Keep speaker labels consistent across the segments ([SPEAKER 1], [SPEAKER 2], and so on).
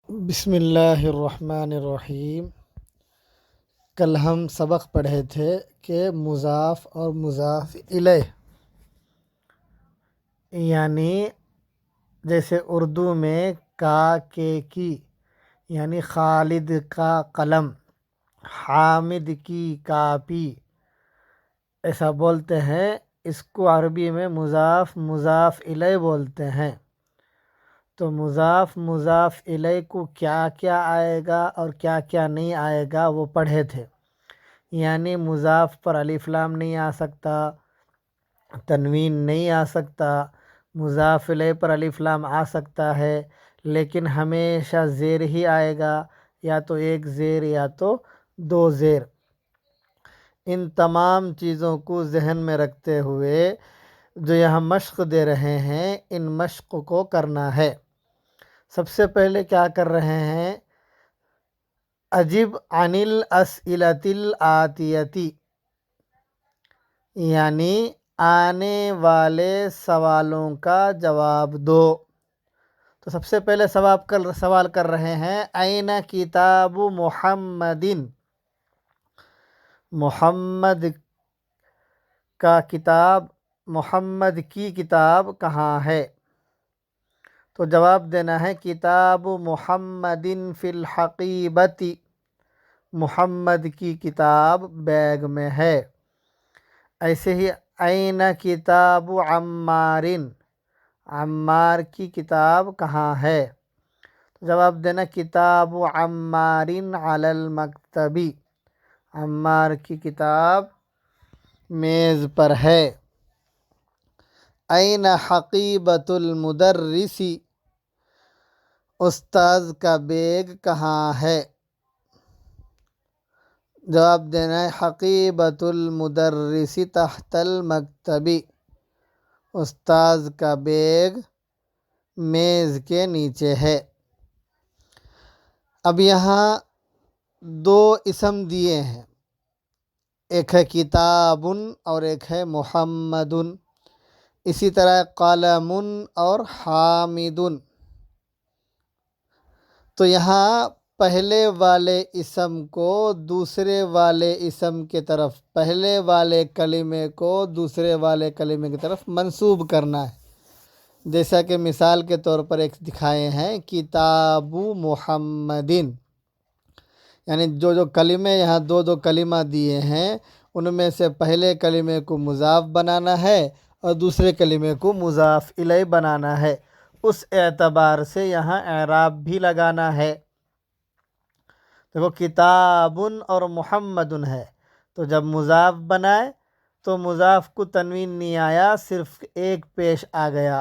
[SPEAKER 1] بسم اللہ الرحمن الرحیم۔ کل ہم سبق پڑھے تھے کہ مضاف اور مضاف الیہ، یعنی جیسے اردو میں کا کے کی، یعنی خالد کا قلم، حامد کی کاپی، ایسا بولتے ہیں، اس کو عربی میں مضاف الیہ بولتے ہیں۔ تو مضاف الیہ کو کیا کیا آئے گا اور کیا کیا نہیں آئے گا وہ پڑھے تھے۔ یعنی مضاف پر الف لام نہیں آ سکتا، تنوین نہیں آ سکتا، مضاف الیہ پر الف لام آ سکتا ہے لیکن ہمیشہ زیر ہی آئے گا، یا تو ایک زیر یا تو دو زیر۔ ان تمام چیزوں کو ذہن میں رکھتے ہوئے جو یہاں مشق دے رہے ہیں، ان مشق کو کرنا ہے۔ سب سے پہلے کیا کر رہے ہیں؟ اجب عن الاسئلۃ الآتیۃ، یعنی آنے والے سوالوں کا جواب دو۔ تو سب سے پہلے سوال کر رہے ہیں، این کتاب محمد، محمد کا کتاب، محمد کی کتاب کہاں ہے؟ تو جواب دینا ہے کتاب محمد فی الحقیبۃ، محمد کی کتاب بیگ میں ہے۔ ایسے ہی این کتاب عمار، عمار کی کتاب کہاں ہے؟ جواب دینا کتاب عمار علی المکتب، عمار کی کتاب میز پر ہے۔ این حقیبۃ المدرس، استاذ کا بیگ کہاں ہے؟ جواب دینا ہے حقیبۃ المدرس تحت المکتب، استاذ کا بیگ میز کے نیچے ہے۔ اب یہاں دو اسم دیے ہیں، ایک ہے کتاب اور ایک ہے محمد، اسی طرح قلم اور حامد۔ تو یہاں پہلے والے اسم کو دوسرے والے اسم کے طرف، پہلے والے کلمے کو دوسرے والے کلمے کی طرف منسوب کرنا ہے۔ جیسا کہ مثال کے طور پر ایک دکھائے ہیں، کتاب محمد، یعنی جو کلمے یہاں دو کلمہ دیے ہیں ان میں سے پہلے کلمے کو مضاف بنانا ہے اور دوسرے کلمے کو مضاف الیہ بنانا ہے۔ اس اعتبار سے یہاں اعراب بھی لگانا ہے۔ دیکھو کتاب اور محمد ہے، تو جب مضاف بنائے تو مضاف کو تنوین نہیں آیا، صرف ایک پیش آ گیا،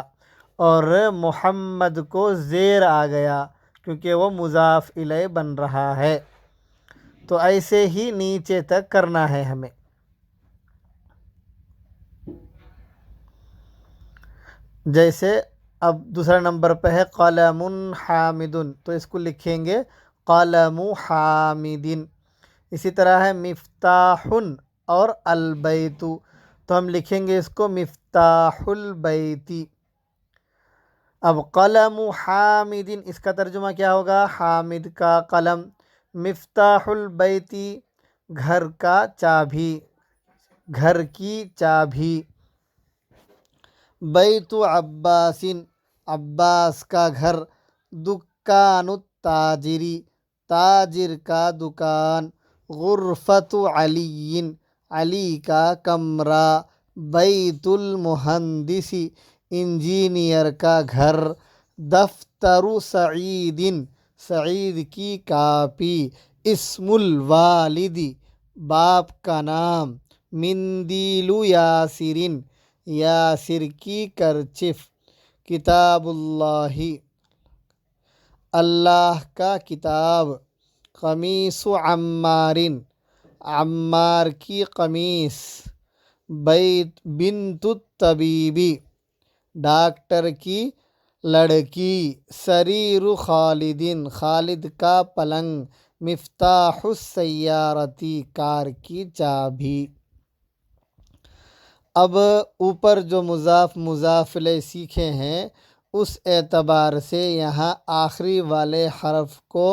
[SPEAKER 1] اور محمد کو زیر آ گیا کیونکہ وہ مضاف الیہ بن رہا ہے۔ تو ایسے ہی نیچے تک کرنا ہے ہمیں۔ جیسے اب دوسرا نمبر پہ ہے قلم حامد، تو اس کو لکھیں گے قلم حامد۔ اسی طرح ہے مفتاح اور البیت، تو ہم لکھیں گے اس کو مفتاح البیت۔ اب قلم حامد، اس کا ترجمہ کیا ہوگا؟ حامد کا قلم۔ مفتاح البیت، گھر کا چابی، گھر کی چابی۔ بیت عباس، عباس کا گھر۔ دکان التاجر، تاجر کا دکان۔ غرفۃ علی، علی کا کمرہ۔ بیت المہندس، انجینئر کا گھر۔ دفتر سعید، سعید کی کاپی۔ اسم الوالد، باپ کا نام۔ مندیل یاسر، یاسر کی کرچف۔ کتاب اللہ، اللہ کا کتاب۔ قمیص عمار، عمار کی قمیص۔ بنت الطبیب، ڈاکٹر کی لڑکی۔ سریر خالد، خالد کا پلنگ۔ مفتاح السیارۃ، کار کی چابی۔ اب اوپر جو مضاف الیہ سیکھے ہیں اس اعتبار سے یہاں آخری والے حرف کو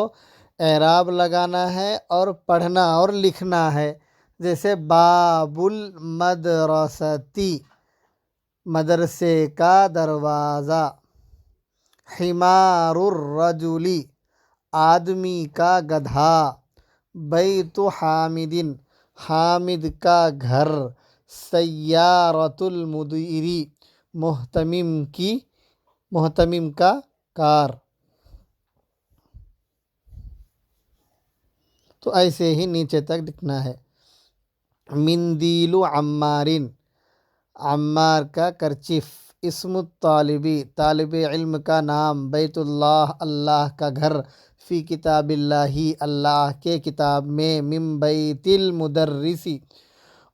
[SPEAKER 1] اعراب لگانا ہے اور پڑھنا اور لکھنا ہے. جیسے باب المدرستی، مدرسے کا دروازہ. حمار الرجلی، آدمی کا گدھا. بیت حامد، حامد کا گھر. سیارۃ المدیری، محتمم کا کار. تو ایسے ہی نیچے تک لکھنا ہے. مندیل عمارن، عمار کا کرچیف. اسم الطالبی، طالب علم کا نام. بیت اللہ، اللہ کا گھر. فی کتاب اللہ، اللہ کے کتاب میں. من بیت المدرسی،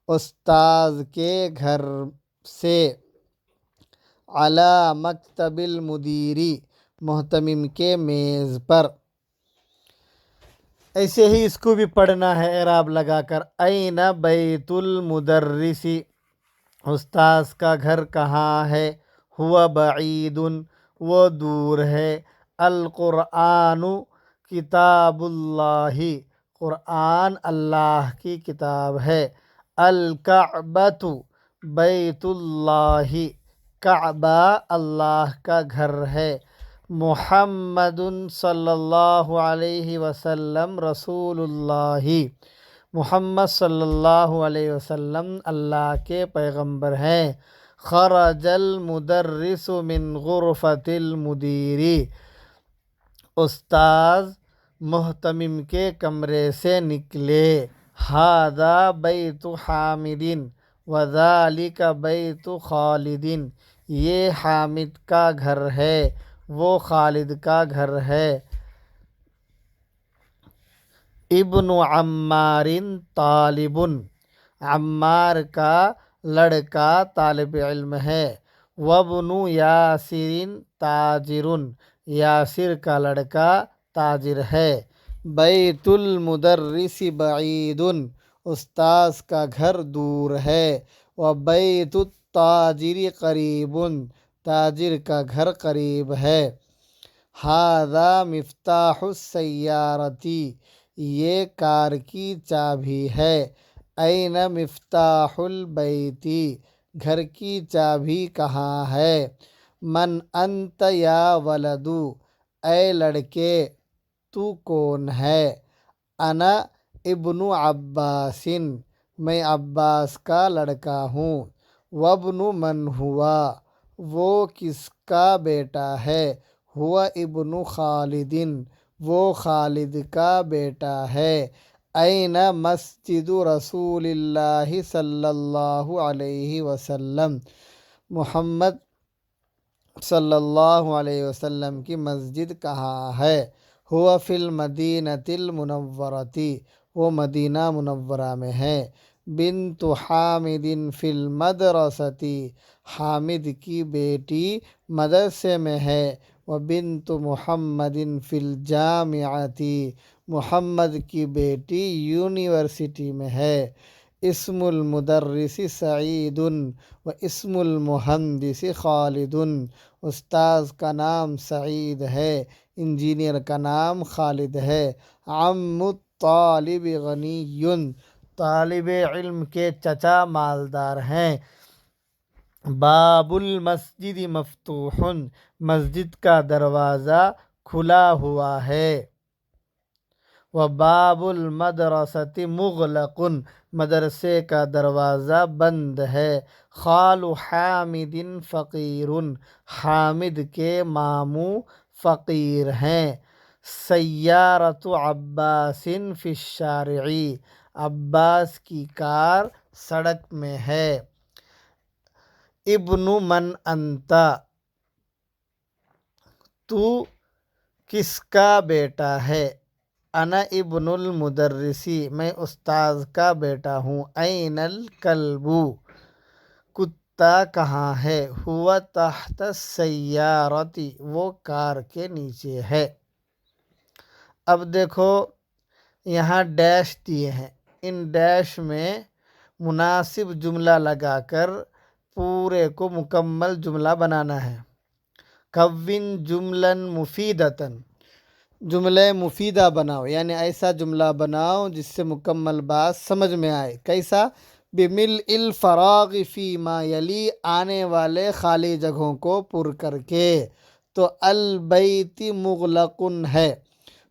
[SPEAKER 1] استاذ کے گھر سے. علی مکتب المدیری، محتمم کے میز پر. ایسے ہی اس کو بھی پڑھنا ہے اعراب لگا کر. این بیت المدرسی، استاذ کا گھر کہاں ہے. ہوا بعید، وہ دور ہے. القرآن کتاب اللہ، قرآن اللہ کی کتاب ہے. الکعبۃ بیت اللہ، کعبہ اللہ کا گھر ہے. محمد صلی اللہ علیہ وسلم رسول اللہ، محمد صلی اللہ علیہ وسلم اللہ کے پیغمبر ہیں. خرج المدرس من غرفۃ المدیری، استاذ محتمم کے کمرے سے نکلے. ھذا بیت حامد وذالک بیت خالد، یہ حامد کا گھر ہے، وہ خالد کا گھر ہے. ابن عمار طالب، عمار کا لڑکا طالب علم ہے. وابن یاسر تاجر، یاسر کا لڑکا تاجر ہے. بیت المدرس بعید، استاذ کا گھر دور ہے. وبیت التاجر قریب، تاجر کا گھر قریب ہے. ھذا مفتاح السیارۃ، یہ کار کی چابی ہے. این مفتاح البیت، گھر کی چابی کہاں ہے. من انت یا ولد، اے لڑکے تو کون ہے. انا ابن عباس، میں عباس کا لڑکا ہوں. وابن من ہوا، وہ کس کا بیٹا ہے. ہوا ابن خالد، وہ خالد کا بیٹا ہے. این مسجد رسول اللہ صلی اللہ علیہ وسلم، محمد صلی اللہ علیہ وسلم کی مسجد کہاں ہے. ہوا فی المدینۃ المنورۃ، وہ مدینہ منورہ میں ہے. بنت حامد فی المدرسۃ، حامد کی بیٹی مدرسے میں ہے. وبنت محمد فی الجامعۃ، محمد کی بیٹی یونیورسٹی میں ہے. اسم المدرس سعید واسم المہندس خالد، استاذ کا نام سعید ہے، انجینئر کا نام خالد ہے. عم الطالب غنی، طالب علم کے چچا مالدار ہیں. باب المسجد مفتوح، مسجد کا دروازہ کھلا ہوا ہے. وباب المدرسۃ مغلق، مدرسے کا دروازہ بند ہے. خال حامد فقیر، حامد کے ماموں فقیر ہیں. سیارۃ عباس فی الشارع، عباس کی کار سڑک میں ہے. ابن من انت، تو کس کا بیٹا ہے. انا ابن المدرسی، میں استاذ کا بیٹا ہوں. این الکلب، کتا کہاں ہے. ہوا تحت السیارۃ، وہ کار کے نیچے ہے. اب دیکھو یہاں ڈیش دیے ہیں، ان ڈیش میں مناسب جملہ لگا کر پورے کو مکمل جملہ بنانا ہے. کون جملن مفیدتن، جملہ مفیدہ بناؤ، یعنی ایسا جملہ بناؤ جس سے مکمل بات سمجھ میں آئے۔ کیسا؟ بملء الفراغ فی ما یلی، آنے والے خالی جگہوں کو پر کر کے۔ تو البیت مغلق ہے،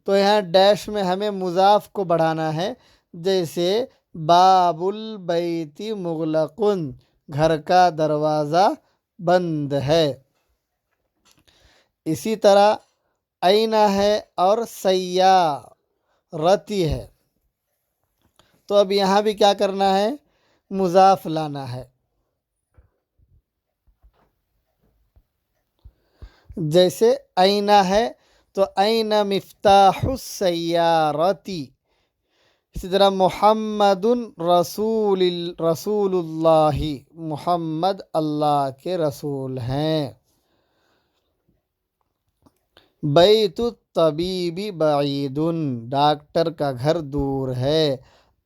[SPEAKER 1] تو یہاں ڈیش میں ہمیں مضاف کو بڑھانا ہے، جیسے باب البیت مغلق، گھر کا دروازہ بند ہے۔ اسی طرح این ہے اور سیارتی ہے، تو اب یہاں بھی کیا کرنا ہے؟ مضاف لانا ہے۔ جیسے این ہے تو این مفتاح السیارتی، اسی طرح محمد رسول اللہ، محمد اللہ کے رسول ہیں۔ بیت الطبیب بعید، ڈاکٹر کا گھر دور ہے۔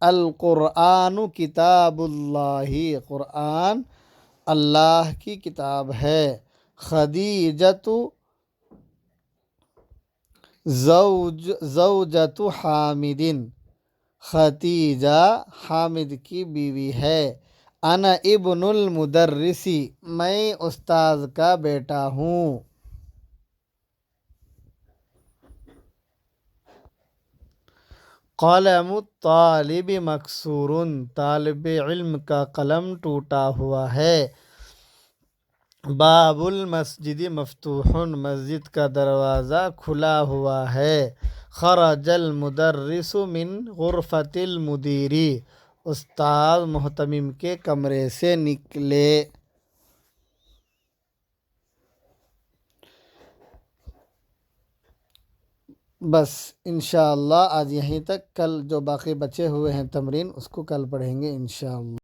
[SPEAKER 1] القرآن کتاب اللہ، قرآن اللہ کی کتاب ہے۔ خدیجۃ زوجۃ حامد، ختیجہ حامد کی بیوی ہے۔ انا ابن المدرس، میں استاذ کا بیٹا ہوں۔ قلم الطالب مکسور، طالب علم کا قلم ٹوٹا ہوا ہے۔ باب المسجد مفتوح، مسجد کا دروازہ کھلا ہوا ہے۔ خرج المدرس من غرفۃ المدیر، استاد محتمم کے کمرے سے نکلے۔ بس انشاءاللہ آج یہیں تک، کل جو باقی بچے ہوئے ہیں تمرین اس کو کل پڑھیں گے انشاءاللہ۔